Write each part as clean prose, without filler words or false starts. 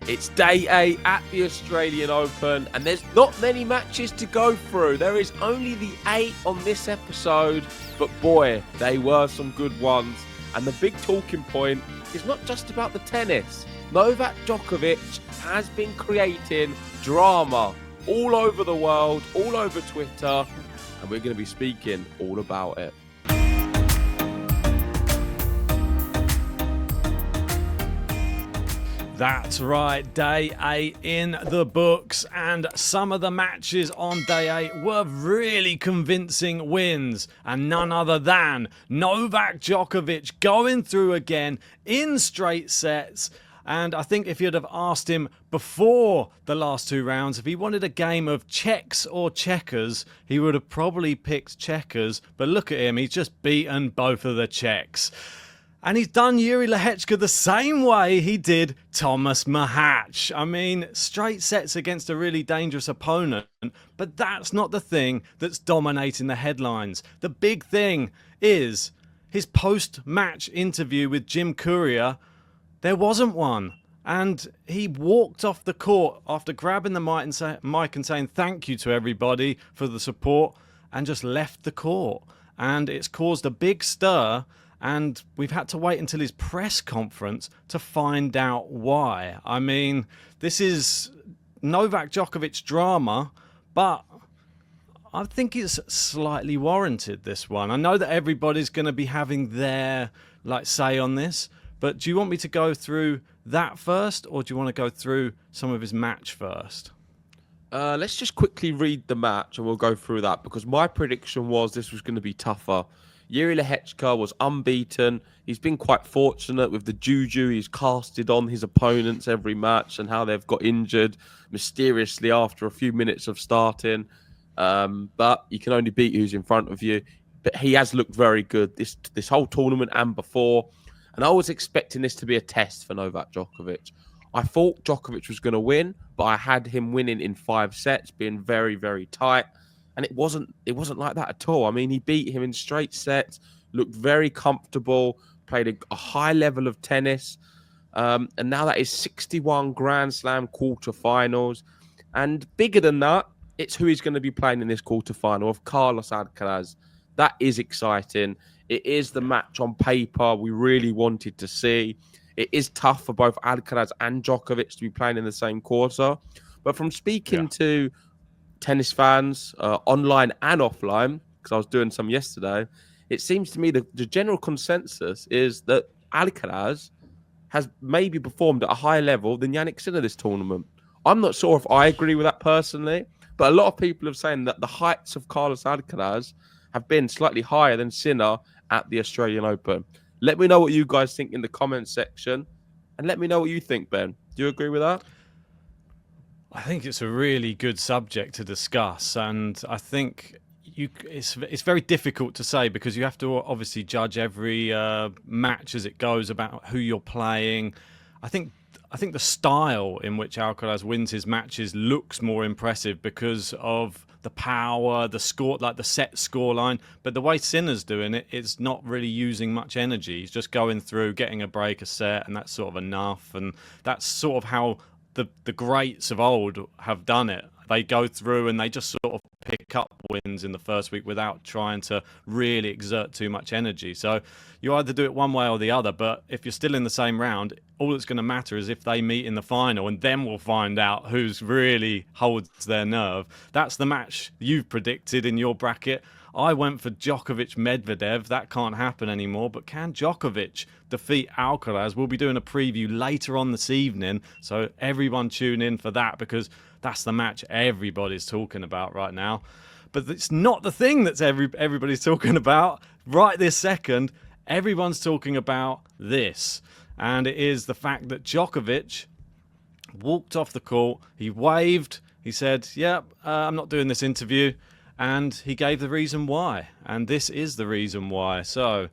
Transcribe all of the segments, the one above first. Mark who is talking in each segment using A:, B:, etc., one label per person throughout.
A: It's day 8 at the Australian Open, and there's not many matches to go through. There is only the 8 on this episode, but boy, they were some good ones. And the big talking point is not just about the tennis. Novak Djokovic has been creating drama all over the world, all over Twitter, and we're going to be speaking all about it.
B: That's right, day 8 in the books, and some of the matches on day 8 were really convincing wins, and none other than Novak Djokovic going through again in straight sets. And I think if you'd have asked him before the last 2 rounds if he wanted a game of checks or checkers, he would have probably picked checkers, but look at him, he's just beaten both of the Czechs. And he's done Jiri Lehecka the same way he did Thomas Mahac. I mean, straight sets against a really dangerous opponent, but that's not the thing that's dominating the headlines. The big thing is his post-match interview with Jim Courier. There wasn't one. And he walked off the court after grabbing the mic and saying thank you to everybody for the support, and just left the court. And it's caused a big stir. And we've had to wait until his press conference to find out why. I mean, this is Novak Djokovic drama, but I think it's slightly warranted, this one. I know that everybody's going to be having their say on this, but do you want me to go through that first, or do you want to go through some of his match first?
A: Let's just quickly read the match and we'll go through that, because my prediction was this was going to be tougher. Jiri Lehecka was unbeaten. He's been quite fortunate with the juju he's casted on his opponents every match and how they've got injured mysteriously after a few minutes of starting. But you can only beat who's in front of you. But he has looked very good this whole tournament and before. And I was expecting this to be a test for Novak Djokovic. I thought Djokovic was going to win, but I had him winning in 5 sets, being very, very tight. And it wasn't like that at all. I mean, he beat him in straight sets, looked very comfortable, played a high level of tennis. And now that is 61 Grand Slam quarterfinals. And bigger than that, it's who he's going to be playing in this quarterfinal of Carlos Alcaraz. That is exciting. It is the match on paper we really wanted to see. It is tough for both Alcaraz and Djokovic to be playing in the same quarter. But from speaking to tennis fans, online and offline, because I was doing some yesterday, it seems to me that the general consensus is that Alcaraz has maybe performed at a higher level than Jannik Sinner this tournament. I'm not sure if I agree with that personally, but a lot of people have saying that the heights of Carlos Alcaraz have been slightly higher than Sinner at the Australian Open. Let me know what you guys think in the comments section, and let me know what you think, Ben. Do you agree with that?
B: I think it's a really good subject to discuss, and I think it's very difficult to say, because you have to obviously judge every match as it goes about who you're playing. I think the style in which Alcaraz wins his matches looks more impressive because of the power, the score, like the set scoreline. But the way Sinner's doing it, it's not really using much energy. He's just going through, getting a break, a set, and that's sort of enough. And that's sort of how the greats of old have done it. They go through and they just sort of pick up wins in the first week without trying to really exert too much energy. So you either do it one way or the other, but if you're still in the same round, all that's going to matter is if they meet in the final, and then we'll find out who's really holds their nerve. That's the match you've predicted in your bracket. I went for Djokovic-Medvedev. That can't happen anymore. But can Djokovic defeat Alcaraz? We'll be doing a preview later on this evening. So everyone tune in for that, because that's the match everybody's talking about right now. But it's not the thing that's everybody's talking about right this second. Everyone's talking about this. And it is the fact that Djokovic walked off the court. He waved. He said, I'm not doing this interview. And he gave the reason why. And this is the reason why. So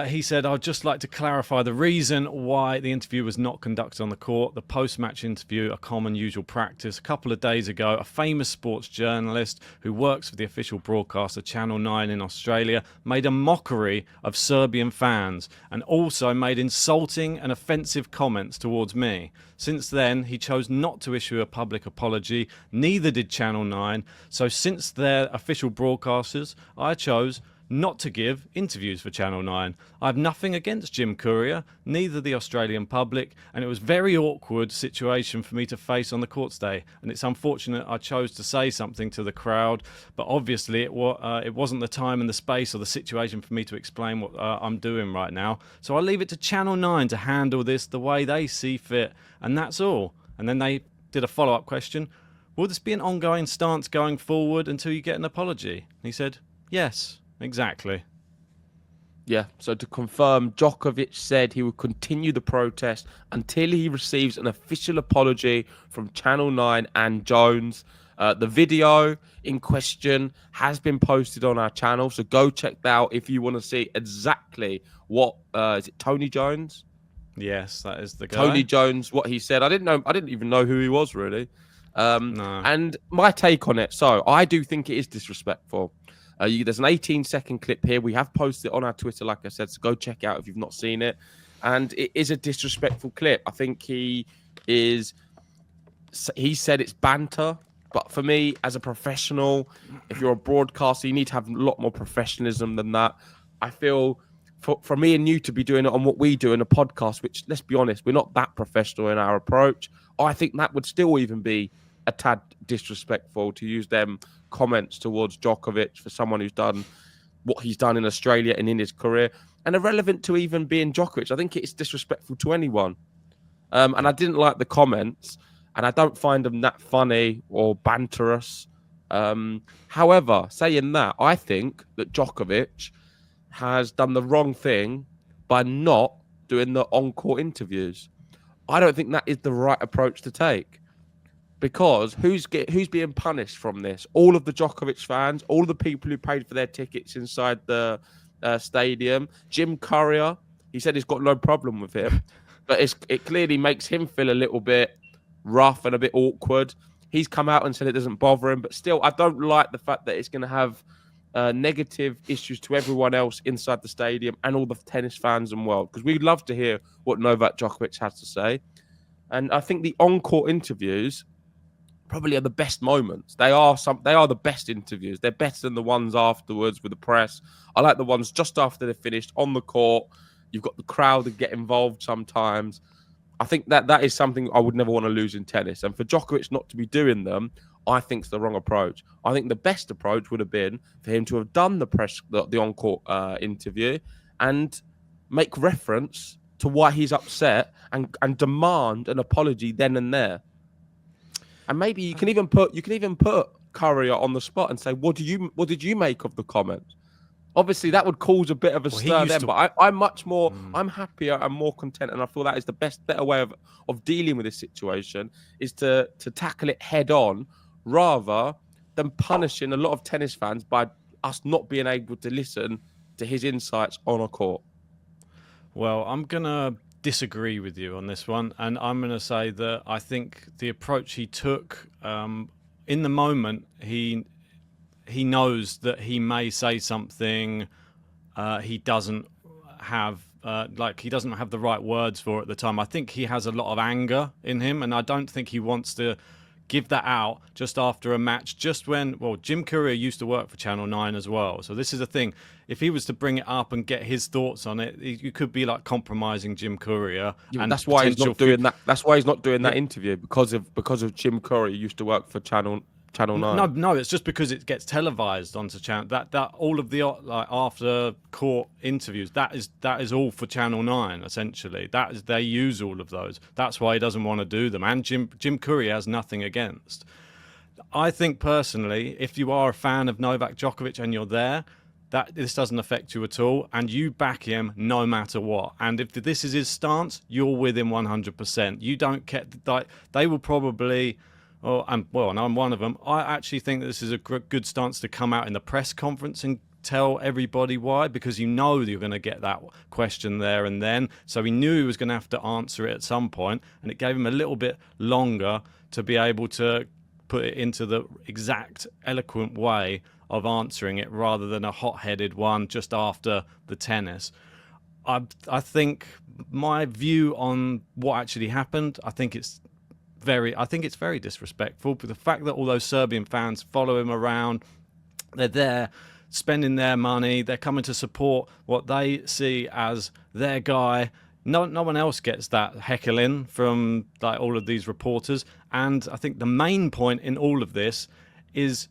B: He said, I'd just like to clarify the reason why the interview was not conducted on the court. The post-match interview, a common usual practice. A couple of days ago, a famous sports journalist who works for the official broadcaster Channel 9 in Australia made a mockery of Serbian fans and also made insulting and offensive comments towards me. Since then, he chose not to issue a public apology. Neither did Channel 9. So since they're official broadcasters, I chose not to give interviews for Channel 9. I have nothing against Jim Courier, neither the Australian public, and it was a very awkward situation for me to face on the courts day. And it's unfortunate I chose to say something to the crowd, but obviously it wasn't the time and the space or the situation for me to explain what I'm doing right now. So I leave it to Channel 9 to handle this the way they see fit, and that's all. And then they did a follow-up question. Will this be an ongoing stance going forward until you get an apology? And he said, yes. Exactly.
A: Yeah, so to confirm, Djokovic said he would continue the protest until he receives an official apology from Channel 9 and Jones. The video in question has been posted on our channel, so go check that out if you want to see exactly what is it Tony Jones?
B: Yes, that is the guy.
A: Tony Jones, what he said. I didn't even know who he was really.
B: No.
A: And my take on it. So I do think it is disrespectful. There's an 18-second clip here. We have posted it on our Twitter, like I said, so go check it out if you've not seen it. And it is a disrespectful clip. I think he said it's banter. But for me, as a professional, if you're a broadcaster, you need to have a lot more professionalism than that. I feel for me and you to be doing it on what we do in a podcast, which, let's be honest, we're not that professional in our approach. I think that would still even be a tad disrespectful to use them comments towards Djokovic for someone who's done what he's done in Australia and in his career, and irrelevant to even being Djokovic. I think it's disrespectful to anyone. And I didn't like the comments, and I don't find them that funny or banterous. However, saying that, I think that Djokovic has done the wrong thing by not doing the on-court interviews. I don't think that is the right approach to take. Because who's being punished from this? All of the Djokovic fans, all of the people who paid for their tickets inside the stadium. Jim Courier, he said he's got no problem with him, but it clearly makes him feel a little bit rough and a bit awkward. He's come out and said it doesn't bother him, but still, I don't like the fact that it's going to have negative issues to everyone else inside the stadium and all the tennis fans and world. Because we'd love to hear what Novak Djokovic has to say, and I think the on-court interviews probably are the best moments. They are the best interviews. They're better than the ones afterwards with the press. I like the ones just after they're finished on the court. You've got the crowd that get involved sometimes. I think that is something I would never want to lose in tennis. And for Djokovic not to be doing them, I think is the wrong approach. I think the best approach would have been for him to have done the on-court interview and make reference to why he's upset and demand an apology then and there. And maybe you can even put Courier on the spot and say, what did you make of the comments? Obviously, that would cause a bit of a stir then, but I'm much more, I'm happier and more content, and I feel that is the better way of dealing with this situation is to tackle it head on rather than punishing a lot of tennis fans by us not being able to listen to his insights on a court.
B: Well, I'm gonna disagree with you on this one, and I'm going to say that I think the approach he took in the moment, he knows that he may say something he doesn't have he doesn't have the right words for at the time. I think he has a lot of anger in him, and I don't think he wants to give that out just after a match, just when, well, Jim Courier used to work for Channel 9 as well. So this is a thing. If he was to bring it up and get his thoughts on it, you could be like compromising Jim Courier.
A: Yeah,
B: and
A: that's why he's not doing that. That's why he's not doing that interview because of Jim Courier used to work for Channel 9.
B: No, it's just because it gets televised onto channel. That all of the after court interviews, that is all for Channel 9 essentially. They use all of those. That's why he doesn't want to do them. And Jim Courier has nothing against. I think personally, if you are a fan of Novak Djokovic and you're there, that this doesn't affect you at all, and you back him no matter what. And if this is his stance, you're with him 100%. You don't care. They will probably. And I'm one of them. I actually think that this is a good stance to come out in the press conference and tell everybody why, because you know you're going to get that question there and then. So he knew he was going to have to answer it at some point, and it gave him a little bit longer to be able to put it into the exact eloquent way of answering it, rather than a hot-headed one just after the tennis. I think my view on what actually happened, I think it's very disrespectful. But the fact that all those Serbian fans follow him around, they're there spending their money, they're coming to support what they see as their guy. No one else gets that heckling from like all of these reporters. And I think the main point in all of this is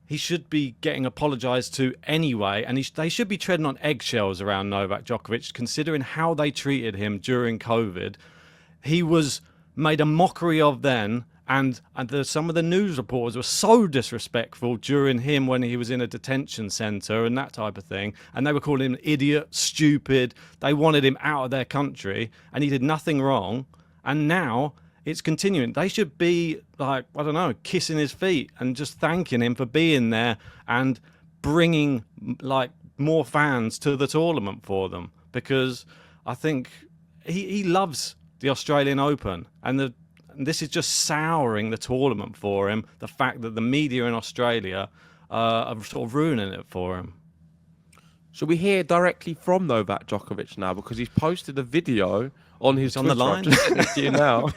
B: he should be getting apologised to anyway, and they should be treading on eggshells around Novak Djokovic, considering how they treated him during COVID. He was made a mockery of then, and some of the news reporters were so disrespectful during him when he was in a detention centre and that type of thing, and they were calling him idiot, stupid. They wanted him out of their country, and he did nothing wrong, and now it's continuing. They should be, like, I don't know, kissing his feet and just thanking him for being there and bringing, like, more fans to the tournament for them, because I think he loves the Australian Open, and this is just souring the tournament for him, the fact that the media in Australia are sort of ruining it for him.
A: Shall we hear directly from Novak Djokovic now, because he's posted a video on his Twitter.
B: On the line.
A: I'm just sending it to you now.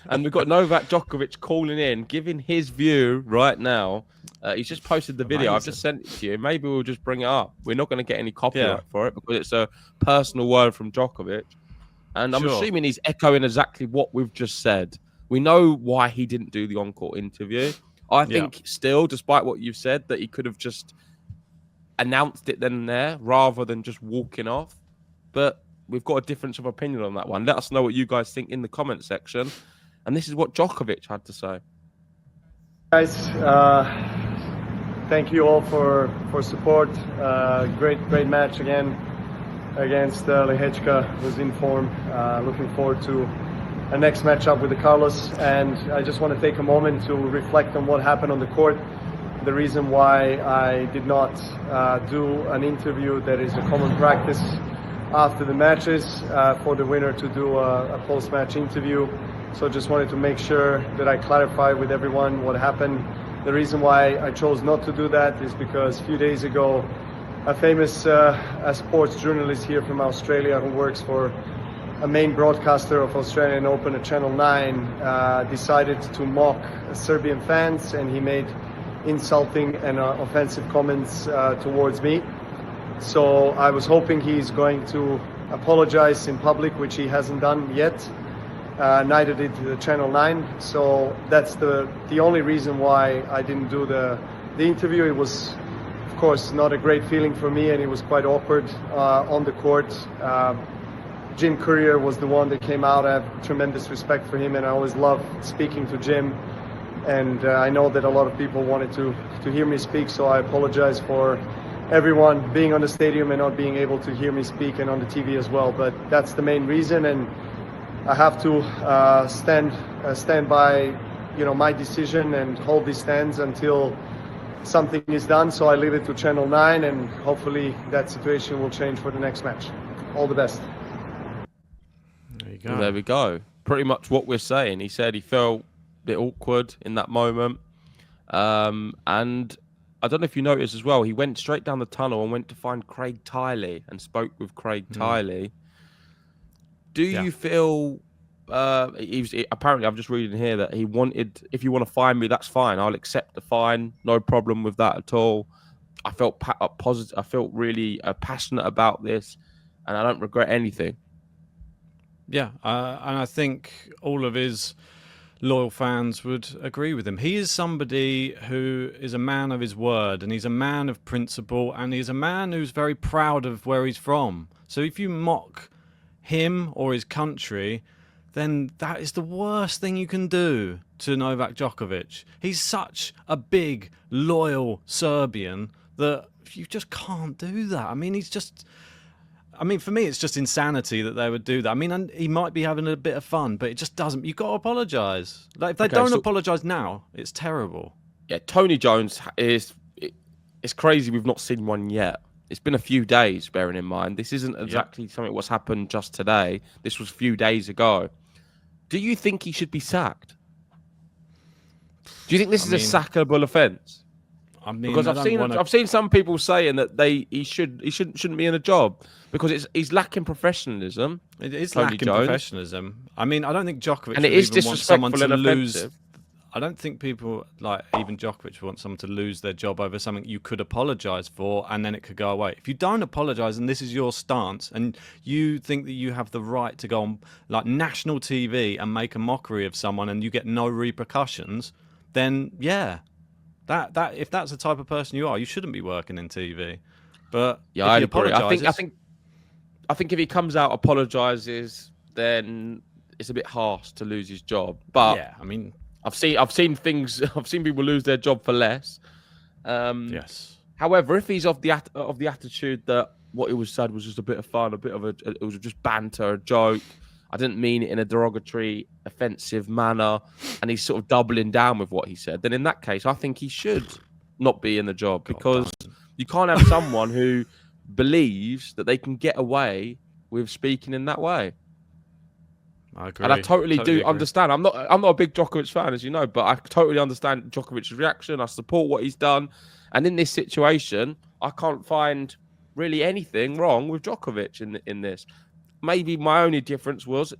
A: And we've got Novak Djokovic calling in, giving his view right now. He's just posted the video.
B: Amazing.
A: I've just sent it to you. Maybe we'll just bring it up. We're not going to get any copyright for it, because it's a personal word from Djokovic. And I'm assuming he's echoing exactly what we've just said. We know why he didn't do the on-court interview. I think still, despite what you've said, that he could have just announced it then and there rather than just walking off. But we've got a difference of opinion on that one. Let us know what you guys think in the comment section. And this is what Djokovic had to say.
C: Guys, thank you all for support. Great match again against Lehecka. Was in form. Looking forward to a next matchup with the Carlos. And I just want to take a moment to reflect on what happened on the court. The reason why I did not do an interview that is a common practice after the matches, for the winner to do a post-match interview. So just wanted to make sure that I clarify with everyone what happened. The reason why I chose not to do that is because a few days ago, a famous sports journalist here from Australia who works for a main broadcaster of Australian Open at Channel 9 decided to mock Serbian fans, and he made insulting and offensive comments towards me. So I was hoping he's going to apologize in public, which he hasn't done yet. Neither did the Channel 9. So that's the only reason why I didn't do the interview. It was, of course, not a great feeling for me, and it was quite awkward on the court. Jim Courier was the one that came out. I have tremendous respect for him, and I always love speaking to Jim. And I know that a lot of people wanted to hear me speak, so I apologize for everyone being on the stadium and not being able to hear me speak, and on the TV as well. But that's the main reason, and I have to stand by, my decision and hold these stands until something is done. So I leave it to Channel 9, and hopefully that situation will change for the next match. All the best.
B: There you go.
A: There we go. Pretty much what we're saying. He said he felt a bit awkward in that moment. And I don't know if you noticed as well, he went straight down the tunnel and went to find Craig Tiley and spoke with Craig Tiley. Do you feel apparently, I'm just reading here that he wanted, if you want to fine me, that's fine. I'll accept the fine. No problem with that at all. I felt positive. I felt really passionate about this, and I don't regret anything.
B: Yeah, and I think all of his loyal fans would agree with him. He is somebody who is a man of his word, and he's a man of principle, and he's a man who's very proud of where he's from. So if you mock him or his country, then that is the worst thing you can do to Novak Djokovic. He's such a big, loyal Serbian that you just can't do that. I mean, for me, it's just insanity that they would do that. I mean, he might be having a bit of fun, but it just doesn't. You've got to apologise. Like, if they don't apologise now, it's terrible.
A: Yeah, Tony Jones is it's crazy we've not seen one yet. It's been a few days, bearing in mind. This isn't exactly something what's happened just today. This was a few days ago. Do you think he should be sacked? Do you think this is a sackable offence?
B: I mean,
A: because I've seen some people saying that he shouldn't be in a job because he's lacking professionalism.
B: It is
A: Tony
B: lacking
A: Jones.
B: professionalism. I mean, I don't think Djokovic
A: And
B: would
A: it is
B: even want someone
A: disrespectful
B: to
A: and
B: lose.
A: offensive.
B: I don't think people like even Djokovic want someone to lose their job over something you could apologise for and then it could go away. If you don't apologise and this is your stance and you think that you have the right to go on like national TV and make a mockery of someone and you get no repercussions, then yeah, that if that's the type of person you are, you shouldn't be working in TV. But
A: Yeah,
B: if
A: I
B: he
A: agree.
B: apologises,
A: I think if he comes out apologises, then it's a bit harsh to lose his job. But
B: yeah, I mean,
A: I've seen things. I've seen people lose their job for less.
B: yes.
A: However, if he's of the attitude that what he was said was just a bit of fun, it was just banter, a joke. I didn't mean it in a derogatory, offensive manner, and he's sort of doubling down with what he said. Then in that case, I think he should not be in the job because you can't have someone who believes that they can get away with speaking in that way.
B: I agree.
A: And I totally do
B: agree.
A: understand. I'm not a big Djokovic fan, as you know, but I totally understand Djokovic's reaction. I support what he's done. And in this situation, I can't find really anything wrong with Djokovic in this. Maybe my only difference was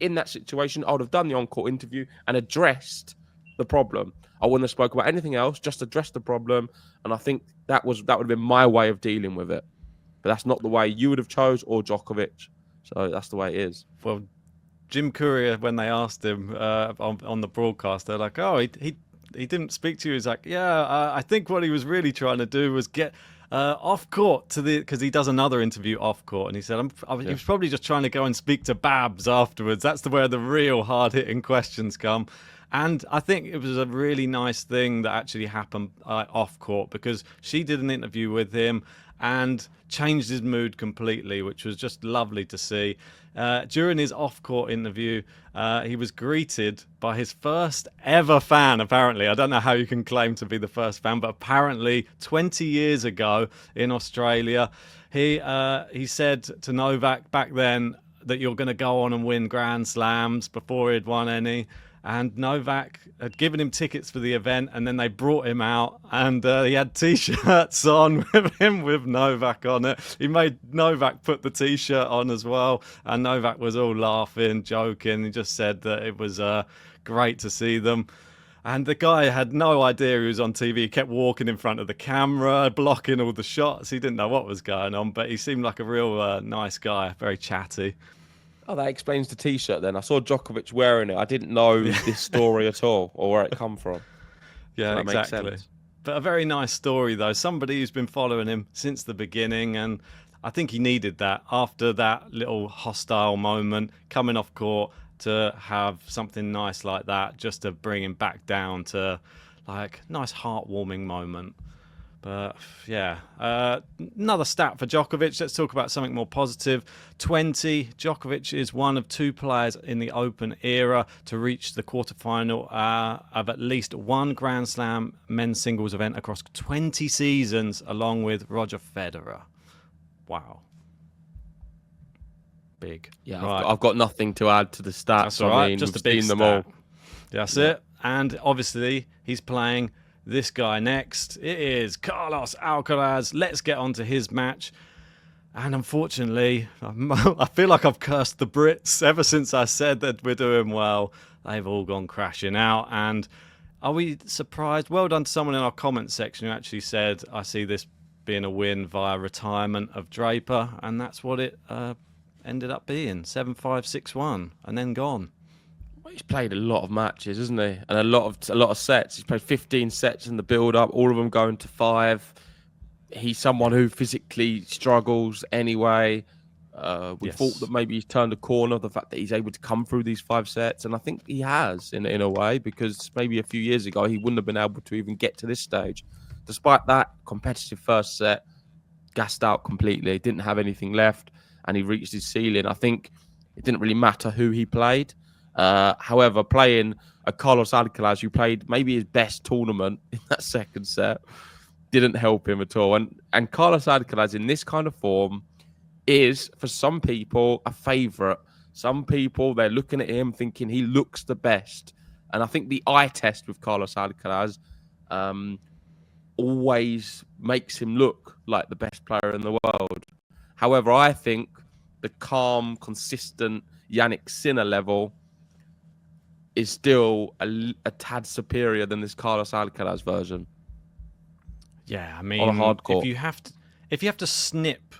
A: in that situation, I would have done the on-court interview and addressed the problem. I wouldn't have spoken about anything else, just addressed the problem. And I think that would have been my way of dealing with it. But that's not the way you would have chose or Djokovic. So that's the way it is.
B: Well, Jim Courier, when they asked him on the broadcast, they're like, "Oh, he didn't speak to you." He's like, "Yeah, I think what he was really trying to do was get off court because he does another interview off court, and he said he was probably just trying to go and speak to Babs afterwards. That's where the real hard hitting questions come." And I think it was a really nice thing that actually happened off court because she did an interview with him and changed his mood completely, which was just lovely to see. During his off-court interview, he was greeted by his first ever fan, apparently. I don't know how you can claim to be the first fan, but apparently 20 years ago in Australia, he said to Novak back then that you're going to go on and win Grand Slams before he'd won any. And Novak had given him tickets for the event, and then they brought him out, and he had T-shirts on with him with Novak on it. He made Novak put the T-shirt on as well, and Novak was all laughing, joking. He just said that it was great to see them. And the guy had no idea he was on TV. He kept walking in front of the camera, blocking all the shots. He didn't know what was going on, but he seemed like a real nice guy, very chatty.
A: Oh, that explains the T-shirt then. I saw Djokovic wearing it. I didn't know this story at all or where it come from.
B: Yeah,
A: so
B: exactly. But a very nice story, though. Somebody who's been following him since the beginning, and I think he needed that after that little hostile moment, coming off court to have something nice like that, just to bring him back down to like nice heartwarming moment. But yeah, another stat for Djokovic. Let's talk about something more positive. 20. Djokovic is one of two players in the Open era to reach the quarterfinal of at least one Grand Slam men's singles event across 20 seasons, along with Roger Federer. Wow. Big.
A: Yeah,
B: right.
A: I've got nothing to add to the stats.
B: That's all right.
A: I mean,
B: just a
A: we've
B: big
A: seen them
B: stat.
A: all.
B: That's it. And obviously, he's playing this guy next. It is Carlos Alcaraz. Let's get on to his match. And unfortunately, I feel like I've cursed the Brits ever since I said that we're doing well. They've all gone crashing out. And are we surprised? Well done to someone in our comments section who actually said, I see this being a win via retirement of Draper. And that's what it ended up being. 7-5, 6-1, and then gone.
A: He's played a lot of matches, hasn't he? And a lot of sets. He's played 15 sets in the build-up, all of them going to 5. He's someone who physically struggles anyway. We thought that maybe he's turned a corner, the fact that he's able to come through these 5 sets. And I think he has, in a way, because maybe a few years ago, he wouldn't have been able to even get to this stage. Despite that competitive first set, gassed out completely, didn't have anything left, and he reached his ceiling. I think it didn't really matter who he played. However, playing a Carlos Alcaraz who played maybe his best tournament in that second set, didn't help him at all. And Carlos Alcaraz in this kind of form is, for some people, a favourite. Some people, they're looking at him thinking he looks the best. And I think the eye test with Carlos Alcaraz always makes him look like the best player in the world. However, I think the calm, consistent Yannick Sinner level is still a tad superior than this Carlos Alcaraz version.
B: Yeah, I mean,
A: on a hard court.
B: if you have to snip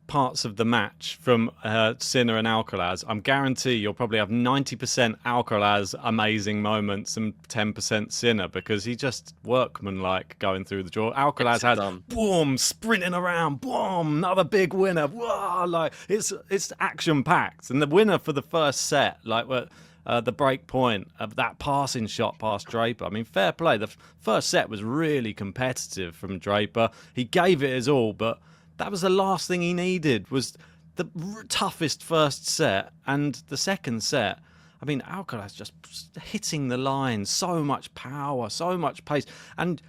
B: parts of the match from Sinner and Alcaraz, I'm guarantee you'll probably have 90% Alcaraz amazing moments and 10% Sinner, because he just workmanlike going through the draw. Alcaraz had boom, sprinting around, boom, another big winner. Whoa, like it's action packed, and the winner for the first set, like the break point of that passing shot past Draper. I mean, fair play. The first set was really competitive from Draper. He gave it his all, but that was the last thing he needed, was the toughest first set. And the second set, I mean, Alcaraz just hitting the line, so much power, so much pace. And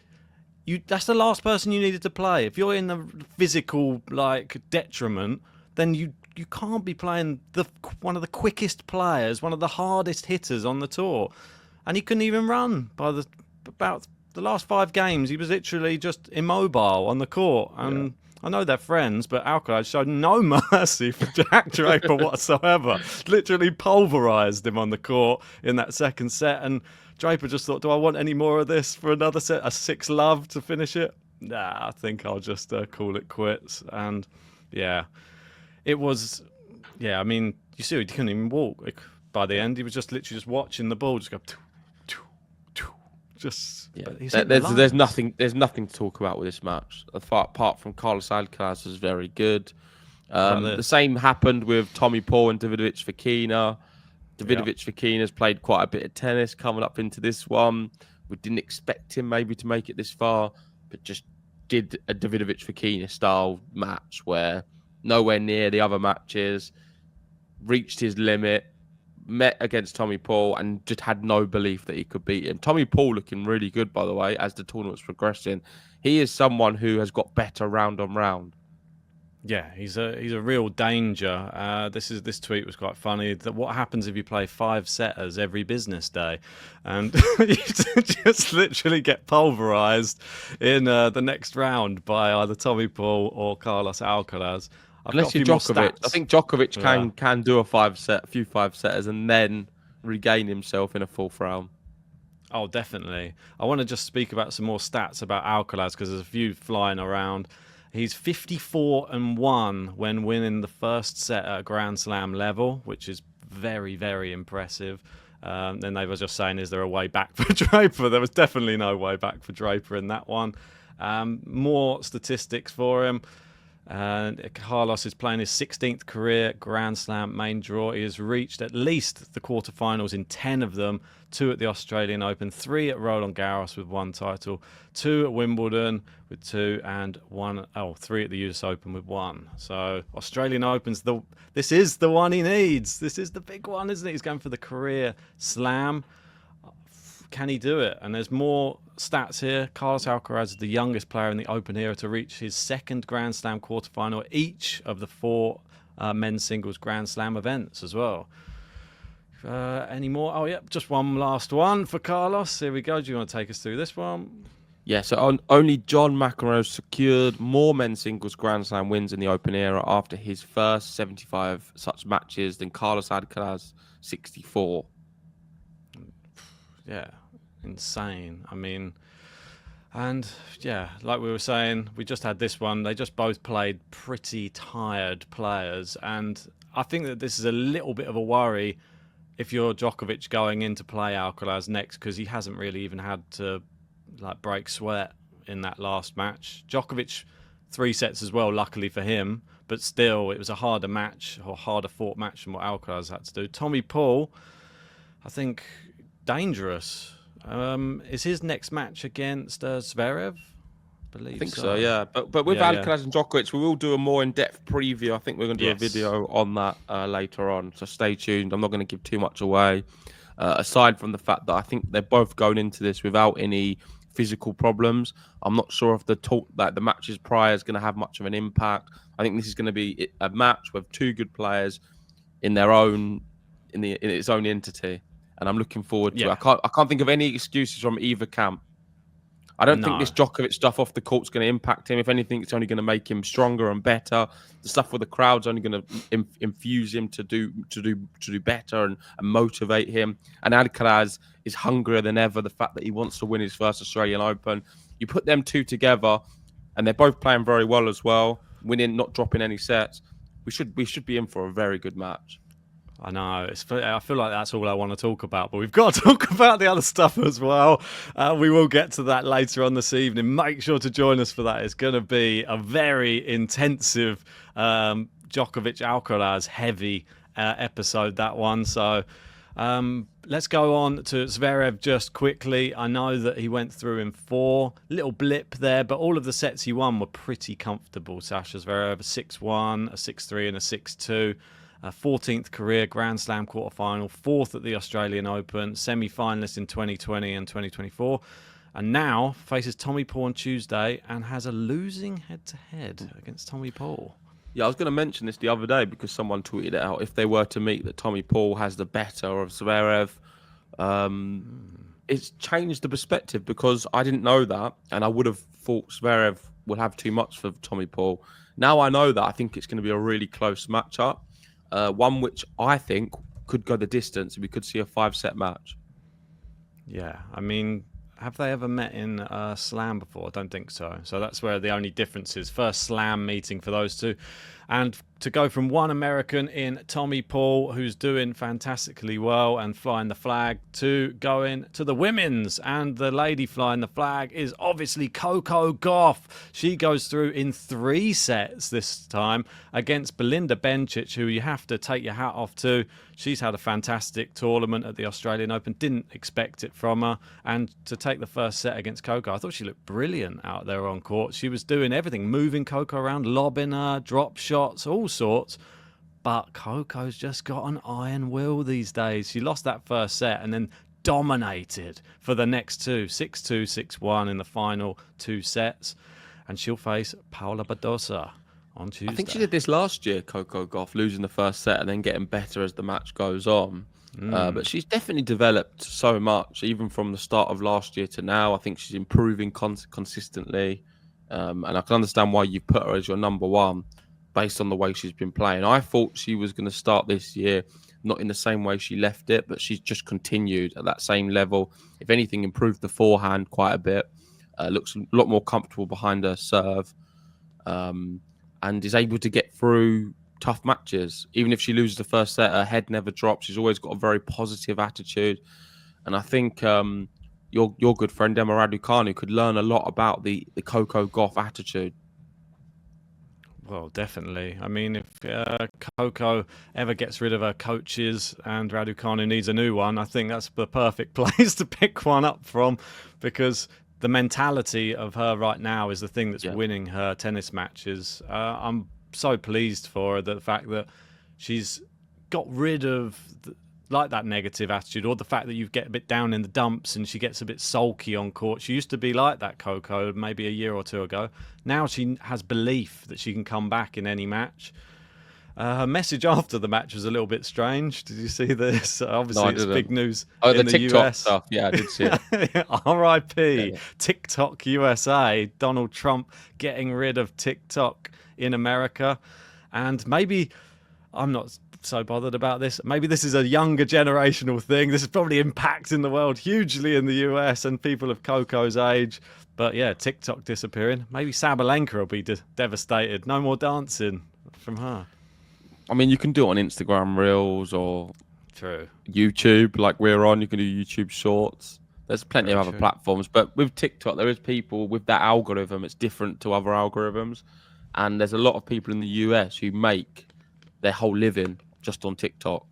B: that's the last person you needed to play. If you're in the physical detriment, then you can't be playing one of the quickest players, one of the hardest hitters on the tour. And he couldn't even run about the last 5 games. He was literally just immobile on the court. And I know they're friends, but Alcaraz showed no mercy for Jack Draper whatsoever. Literally pulverised him on the court in that second set. And Draper just thought, do I want any more of this for another set? A 6-love to finish it? Nah, I think I'll just call it quits. And yeah, it was, I mean, you see, he couldn't even walk. By the end, he was just literally just watching the ball just go, just.
A: Yeah. There's nothing to talk about with this match apart from Carlos Alcaraz was very good. The same happened with Tommy Paul and Davidovich Fokina. Fokina's played quite a bit of tennis coming up into this one. We didn't expect him maybe to make it this far, but just did a Davidovich Fokina style match where nowhere near the other matches, reached his limit, met against Tommy Paul, and just had no belief that he could beat him. Tommy Paul looking really good, by the way, as the tournament's progressing. He is someone who has got better round on round.
B: Yeah, he's a real danger. This tweet was quite funny. That what happens if you play 5 setters every business day, and you just literally get pulverised in the next round by either Tommy Paul or Carlos Alcaraz.
A: Unless you're Djokovic. I think Djokovic can do a 5-set, 5-setters, and then regain himself in a 4th round.
B: Oh, definitely. I want to just speak about some more stats about Alcaraz, because there's a few flying around. He's 54-1 when winning the first set at a Grand Slam level, which is very, very impressive. Then they were just saying, is there a way back for Draper? There was definitely no way back for Draper in that one. More statistics for him. Carlos is playing his 16th career Grand Slam main draw. He has reached at least the quarterfinals in 10 of them, 2 at the Australian Open, 3 at Roland Garros with 1 title, 2 at Wimbledon with 2, and 3 at the US Open with 1. So Australian Open's this is the one he needs. This is the big one, isn't it? He's going for the career slam. Can he do it? And there's more stats here. Carlos Alcaraz is the youngest player in the Open era to reach his 2nd Grand Slam quarterfinal at each of the 4 men's singles Grand Slam events as well. Any more? Oh, yeah, just one last one for Carlos. Here we go. Do you want to take us through this one?
A: Yeah, so only John McEnroe secured more men's singles Grand Slam wins in the Open era after his first 75 such matches than Carlos Alcaraz, 64.
B: Yeah, insane. I mean, and yeah, like we were saying, we just had this one. They just both played pretty tired players, and I think that this is a little bit of a worry if you're Djokovic going in to play Alcaraz next, because he hasn't really even had to break sweat in that last match. Djokovic 3 sets as well, luckily for him, but still it was a harder match, or harder fought match than what Alcaraz had to do. Tommy Paul, I think, dangerous. Is his next match against Zverev?
A: I think so, yeah. But with Alcaraz and Djokovic, we will do a more in-depth preview. I think we're going to do a video on that later on, so stay tuned. I'm not going to give too much away, aside from the fact that I think they're both going into this without any physical problems. I'm not sure if the matches prior is going to have much of an impact. I think this is going to be a match with two good players in its own entity, and I'm looking forward to it. I can't think of any excuses from either camp. I don't think this Djokovic stuff off the court's going to impact him. If anything, it's only going to make him stronger and better. The stuff with the crowd's only going to infuse him to do better and motivate him. And Alcaraz is hungrier than ever. The fact that he wants to win his first Australian Open, you put them two together, and they're both playing very well as well, winning, not dropping any sets. We should be in for a very good match.
B: I know. I feel like that's all I want to talk about, but we've got to talk about the other stuff as well. We will get to that later on this evening. Make sure to join us for that. It's going to be a very intensive Djokovic-Alcaraz heavy episode, that one. So let's go on to Zverev just quickly. I know that he went through in 4. Little blip there, but all of the sets he won were pretty comfortable. Sasha Zverev, a 6-1, a 6-3 and a 6-2. 14th career Grand Slam quarterfinal, 4th at the Australian Open, semi-finalist in 2020 and 2024, and now faces Tommy Paul on Tuesday and has a losing head-to-head against Tommy Paul.
A: Yeah, I was going to mention this the other day because someone tweeted it out. If they were to meet, that Tommy Paul has the better of Zverev. It's changed the perspective because I didn't know that, and I would have thought Zverev would have too much for Tommy Paul. Now I know that. I think it's going to be a really close matchup. One which I think could go the distance and we could see a 5-set match.
B: Yeah, I mean, have they ever met in a slam before? I don't think so. So that's where the only difference is. First slam meeting for those two. And to go from one American in Tommy Paul, who's doing fantastically well and flying the flag, to going to the women's. And the lady flying the flag is obviously Coco Gauff. She goes through in 3 sets this time against Belinda Bencic, who you have to take your hat off to. She's had a fantastic tournament at the Australian Open. Didn't expect it from her. And to take the first set against Coco, I thought she looked brilliant out there on court. She was doing everything, moving Coco around, lobbing her, drop shots, all sorts. But Coco's just got an iron will these days. She lost that first set and then dominated for the next 2, 6-2, 6-1 in the final 2 sets. And she'll face Paula Badosa on Tuesday.
A: I think she did this last year, Coco Gauff, losing the first set and then getting better as the match goes on. But she's definitely developed so much, even from the start of last year to now. I think she's improving consistently. And I can understand why you put her as your number one based on the way she's been playing. I thought she was going to start this year not in the same way she left it, but she's just continued at that same level. If anything, improved the forehand quite a bit. Looks a lot more comfortable behind her serve. And is able to get through tough matches. Even if she loses the first set, her head never drops. She's always got a very positive attitude. And I think your good friend Emma Raducanu could learn a lot about the Coco Gauff attitude.
B: Well, definitely. I mean, if Coco ever gets rid of her coaches and Raducanu needs a new one, I think that's the perfect place to pick one up from, because the mentality of her right now is the thing that's winning her tennis matches. I'm so pleased for her, the fact that she's got rid of that negative attitude, or the fact that you get a bit down in the dumps and she gets a bit sulky on court. She used to be like that, Coco, maybe a year or 2 ago. Now she has belief that she can come back in any match. Her message after the match was a little bit strange. Did you see this? Obviously, it's big news in the
A: TikTok
B: US
A: stuff. Yeah, I did see it.
B: R.I.P. TikTok USA. Donald Trump getting rid of TikTok in America. And maybe, I'm not so bothered about this. Maybe this is a younger generational thing. This is probably impacting the world hugely in the US and people of Coco's age. But yeah, TikTok disappearing. Maybe Sabalenka will be devastated. No more dancing from her.
A: I mean, you can do it on Instagram Reels or
B: True.
A: YouTube, like we're on. You can do YouTube Shorts. There's plenty of other platforms. But with TikTok, there is people with that algorithm. It's different to other algorithms. And there's a lot of people in the US who make their whole living just on TikTok.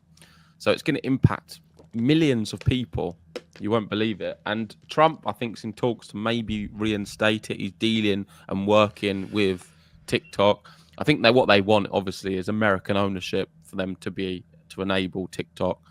A: So it's going to impact millions of people. You won't believe it. And Trump, I think, is in talks to maybe reinstate it. He's dealing and working with TikTok. I think what they want, obviously, is American ownership for them to enable TikTok.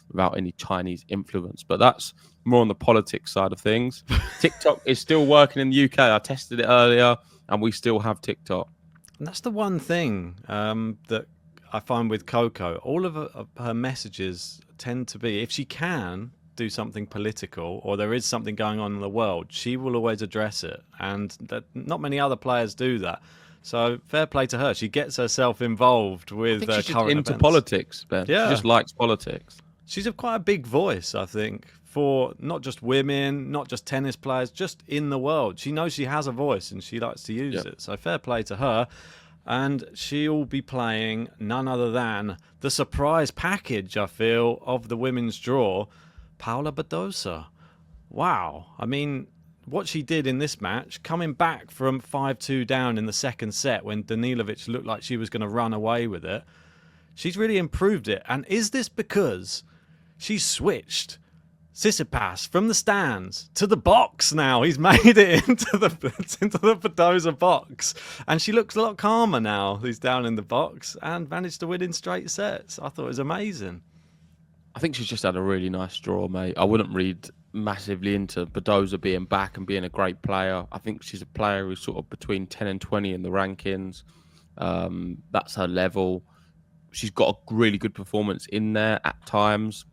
A: without any Chinese influence. But that's more on the politics side of things. TikTok is still working in the UK. I tested it earlier, and we still have TikTok.
B: And that's the one thing that I find with Coco. All of her messages tend to be, if she can do something political or there is something going on in the world, she will always address it. And that not many other players do that. So fair play to her. She gets herself involved with
A: I think she's
B: current
A: into
B: events.
A: politics, Ben.
B: Yeah.
A: She just likes politics.
B: She's quite a big voice, I think, for not just women, not just tennis players, just in the world. She knows she has a voice and she likes to use it. So fair play to her. And she'll be playing none other than the surprise package, I feel, of the women's draw, Paula Badosa. Wow. I mean, what she did in this match, coming back from 5-2 down in the second set when Danilovic looked like she was going to run away with it, she's really improved it. And is this because she's switched Tsitsipas from the stands to the box now? He's made it into the Badosa box. And she looks a lot calmer now. He's down in the box and managed to win in straight sets. I thought it was amazing.
A: I think she's just had a really nice draw, mate. I wouldn't read massively into Badosa being back and being a great player. I think she's a player who's sort of between 10 and 20 in the rankings. That's her level. She's got a really good performance in there at times.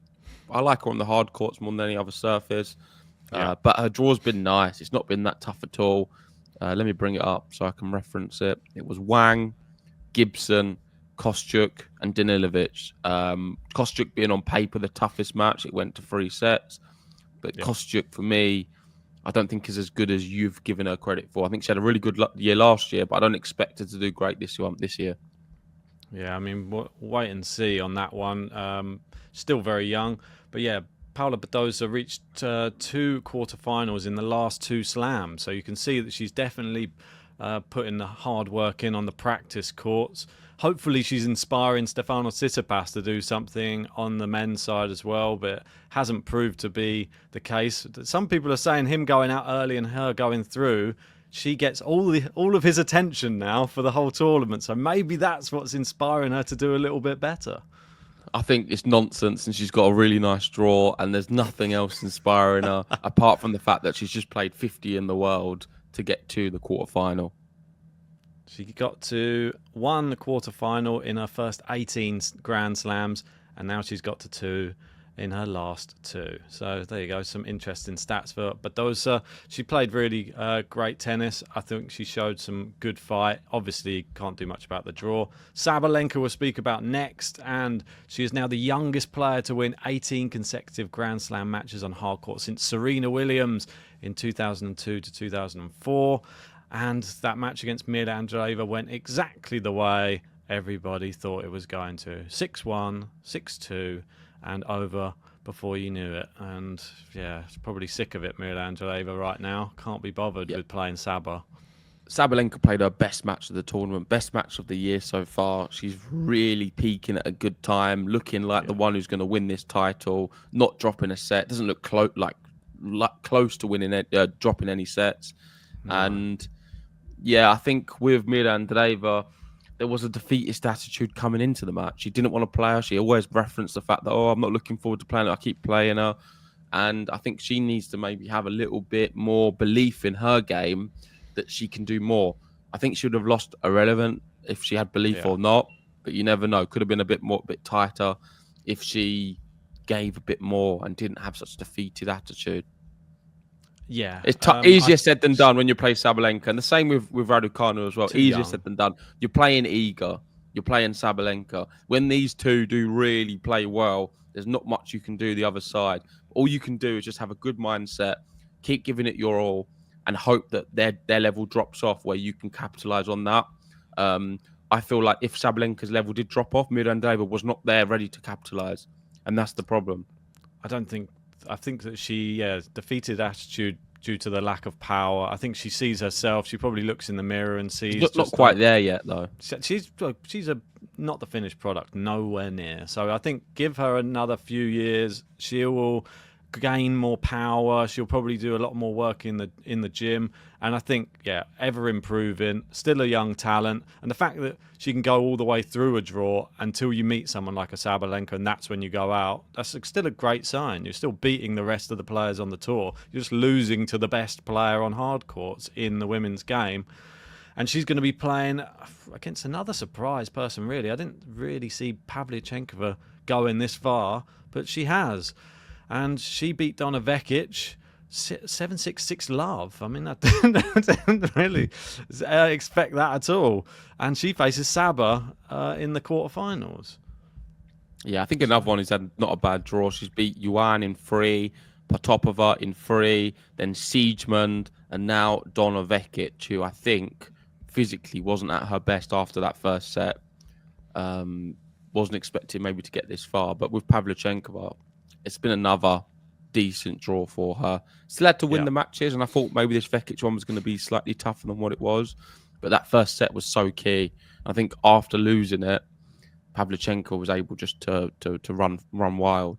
A: I like her on the hard courts more than any other surface. But her draw's been nice. It's not been that tough at all. Let me bring it up so I can reference it. It was Wang, Gibson, Kostyuk, and Danilovic. Kostyuk being on paper the toughest match. It went to 3 sets. But Kostyuk, for me, I don't think is as good as you've given her credit for. I think she had a really good year last year, but I don't expect her to do great this year.
B: Yeah, I mean, wait and see on that one. Still very young. But yeah, Paula Badosa reached 2 quarterfinals in the last 2 slams. So you can see that she's definitely putting the hard work in on the practice courts. Hopefully she's inspiring Stefanos Tsitsipas to do something on the men's side as well, but it hasn't proved to be the case. Some people are saying him going out early and her going through, she gets all of his attention now for the whole tournament. So maybe that's what's inspiring her to do a little bit better.
A: I think it's nonsense, and she's got a really nice draw, and there's nothing else inspiring her apart from the fact that she's just played 50 in the world to get to the quarterfinal.
B: She got to 1 quarterfinal in her first 18 Grand Slams, and now she's got to 2 in her last 2. So there you go, some interesting stats for Badosa. She played really great tennis. I think she showed some good fight. Obviously, can't do much about the draw. Sabalenka we'll speak about next, and she is now the youngest player to win 18 consecutive Grand Slam matches on hard court since Serena Williams in 2002 to 2004. And that match against Mirra Andreeva went exactly the way everybody thought it was going to. 6-1, 6-2, and over before you knew it. And yeah, it's probably sick of it, Mirra Andreeva right now. Can't be bothered with playing Saba.
A: Sabalenka played her best match of the tournament, best match of the year so far. She's really peaking at a good time, looking like the one who's going to win this title, not dropping a set. Doesn't look close to winning it, dropping any sets. No. And yeah, I think with Mirra Andreeva, there was a defeatist attitude coming into the match. She didn't want to play her. She always referenced the fact that, I'm not looking forward to playing her. I keep playing her. And I think she needs to maybe have a little bit more belief in her game that she can do more. I think she would have lost irrelevant if she had belief or not, but you never know. Could have been a bit tighter if she gave a bit more and didn't have such a defeated attitude.
B: Yeah,
A: it's easier said than done when you play Sabalenka, and the same with Raducanu as well. Easier said than done. You're playing Iga, you're playing Sabalenka. When these two do really play well, there's not much you can do the other side. All you can do is just have a good mindset, keep giving it your all, and hope that their level drops off where you can capitalize on that. I feel like if Sabalenka's level did drop off, Mirra Andreeva was not there ready to capitalize, and that's the problem.
B: I think that she defeated attitude due to the lack of power. I think she sees herself. She probably looks in the mirror and sees.
A: She's not quite there yet, though.
B: She's not the finished product, nowhere near. So I think give her another few years. She will gain more power. She'll probably do a lot more work in the gym. And I think, ever improving, still a young talent. And the fact that she can go all the way through a draw until you meet someone like a Sabalenka, and that's when you go out, that's still a great sign. You're still beating the rest of the players on the tour. You're just losing to the best player on hard courts in the women's game. And she's going to be playing against another surprise person, really. I didn't really see Pavlyuchenkova going this far, but she has. And she beat Donna Vekic 7-6 love. I mean, I didn't really expect that at all. And she faces Saba in the quarterfinals.
A: Yeah, I think another one is had not a bad draw. She's beat Yuan in 3, Potapova in 3, then Siegemund, and now Donna Vekic, who I think physically wasn't at her best after that first set. Wasn't expecting maybe to get this far, but with Pavlyuchenkova, it's been another decent draw for her. Still had to win the matches, and I thought maybe this Vekic one was going to be slightly tougher than what it was, but that first set was so key. I think after losing it, Pavlyuchenkova was able just to run wild.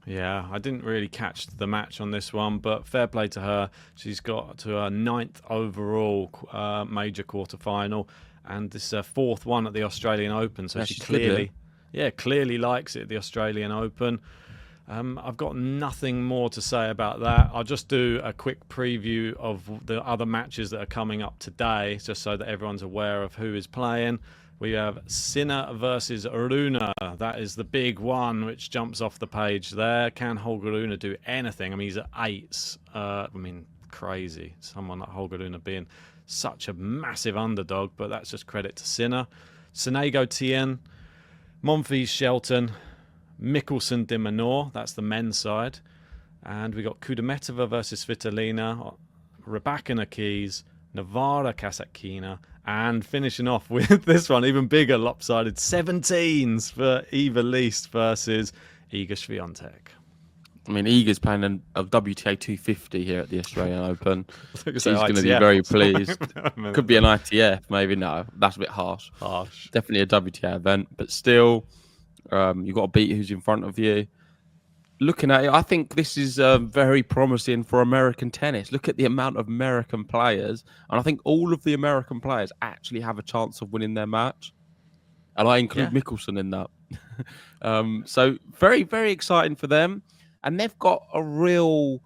B: Yeah, I didn't really catch the match on this one, but fair play to her. She's got to her 9th overall major quarterfinal, and this is her 4th one at the Australian Open. So she clearly likes it, the Australian Open. I've got nothing more to say about that. I'll just do a quick preview of the other matches that are coming up today, just so that everyone's aware of who is playing. We have Sinner versus Aryna. That is the big one which jumps off the page there. Can Holger Rune do anything? I mean, he's at 8s. Crazy. Someone like Holger Rune being such a massive underdog, but that's just credit to Sinner. Sonego Tien, Monfils Shelton, Mikkelsen de Minaur. That's the men's side. And we got Kudermetova versus Svitolina, Rybakina Keys, Navara Kasatkina, and finishing off with this one, even bigger, lopsided 17s for Eva Leist versus Iga Swiatek.
A: I mean, Iga's playing a WTA 250 here at the Australian Open. She's
B: ITF.
A: going to be very pleased. Could be an ITF, maybe. No, that's a bit harsh. Definitely a WTA event, but still, you've got to beat who's in front of you. Looking at it, I think this is very promising for American tennis. Look at the amount of American players, and I think all of the American players actually have a chance of winning their match. And I include Mikkelsen in that. So very, very exciting for them. And they've got a real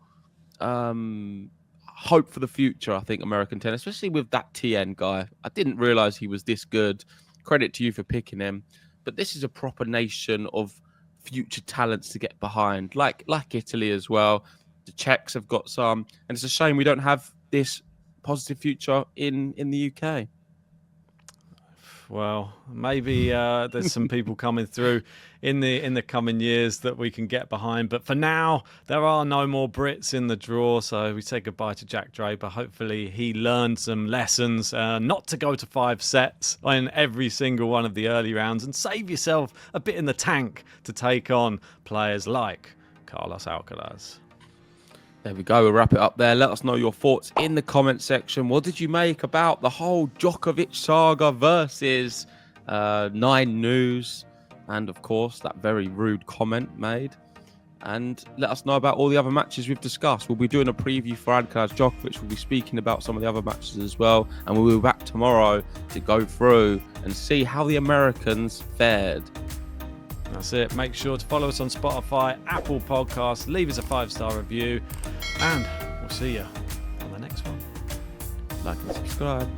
A: hope for the future, I think, American tennis, especially with that TN guy. I didn't realise he was this good. Credit to you for picking him. But this is a proper nation of future talents to get behind, like Italy as well. The Czechs have got some. And it's a shame we don't have this positive future in the UK.
B: Well, maybe there's some people coming through in the coming years that we can get behind. But for now, there are no more Brits in the draw. So we say goodbye to Jack Draper. Hopefully he learned some lessons not to go to 5 sets in every single one of the early rounds, and save yourself a bit in the tank to take on players like Carlos Alcaraz.
A: There we go. We'll wrap it up there. Let us know your thoughts in the comment section. What did you make about the whole Djokovic saga versus 9 News? And, of course, that very rude comment made. And let us know about all the other matches we've discussed. We'll be doing a preview for Alcaraz Djokovic. We'll be speaking about some of the other matches as well. And we'll be back tomorrow to go through and see how the Americans fared.
B: That's it. Make sure to follow us on Spotify, Apple Podcasts, leave us a 5-star review, and we'll see you on the next one.
A: Like and subscribe.